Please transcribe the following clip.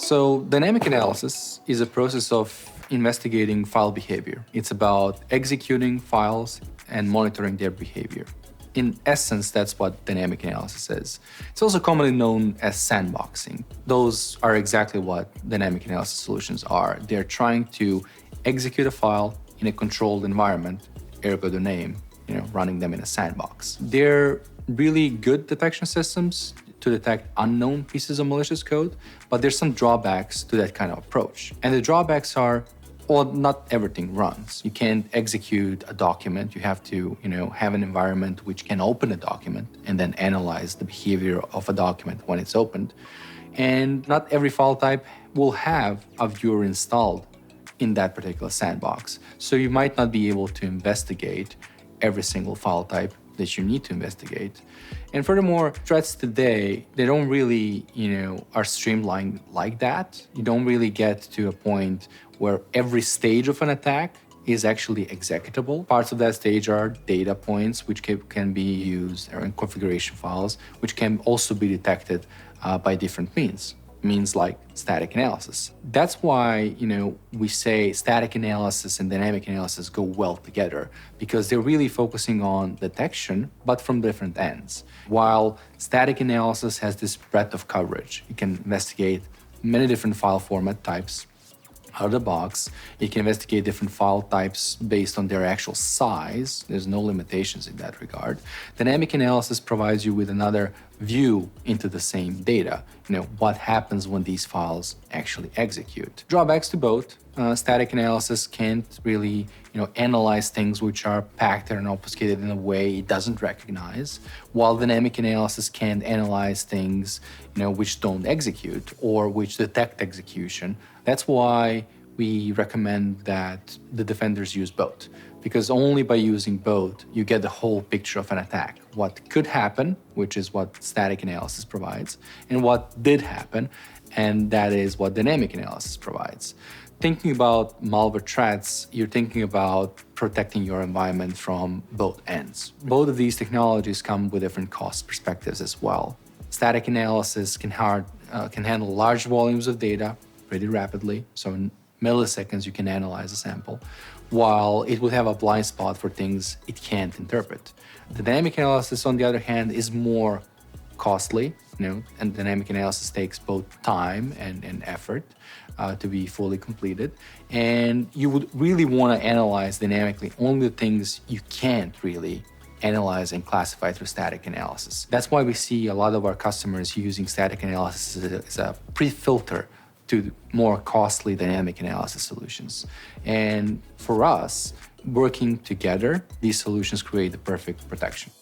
So dynamic analysis is a process of investigating file behavior. It's about executing files and monitoring their behavior. In essence, that's what dynamic analysis is. It's also commonly known as sandboxing. Those are exactly what dynamic analysis solutions are. They're trying to execute a file in a controlled environment, ergo the name, running them in a sandbox. They're really good detection systems to detect unknown pieces of malicious code, but there's some drawbacks to that kind of approach. And the drawbacks are, well, not everything runs. You can't execute a document. You have to, have an environment which can open a document and then analyze the behavior of a document when it's opened. And not every file type will have a viewer installed in that particular sandbox. So you might not be able to investigate every single file type that you need to investigate. And furthermore, threats today, they don't really, are streamlined like that. You don't really get to a point where every stage of an attack is actually executable. Parts of that stage are data points, which can be used, or in configuration files, which can also be detected by different means like static analysis. That's why, we say static analysis and dynamic analysis go well together, because they're really focusing on detection, but from different ends. While static analysis has this breadth of coverage, you can investigate many different file format types out of the box. You can investigate different file types based on their actual size. There's no limitations in that regard. Dynamic analysis provides you with another view into the same data. What happens when these files actually execute. Drawbacks to both. Static analysis can't really, analyze things which are packed and obfuscated in a way it doesn't recognize, while dynamic analysis can analyze things, which don't execute or which detect execution. That's why we recommend that the defenders use both, because only by using both, you get the whole picture of an attack. What could happen, which is what static analysis provides, and what did happen, and that is what dynamic analysis provides. Thinking about malware threats, you're thinking about protecting your environment from both ends. Both of these technologies come with different cost perspectives as well. Static analysis can handle large volumes of data pretty rapidly, so in milliseconds you can analyze a sample, while it would have a blind spot for things it can't interpret. The dynamic analysis, on the other hand, is more costly, and dynamic analysis takes both time and effort to be fully completed. And you would really want to analyze dynamically only the things you can't really analyze and classify through static analysis. That's why we see a lot of our customers using static analysis as a pre-filter to more costly dynamic analysis solutions. And for us, working together, these solutions create the perfect protection.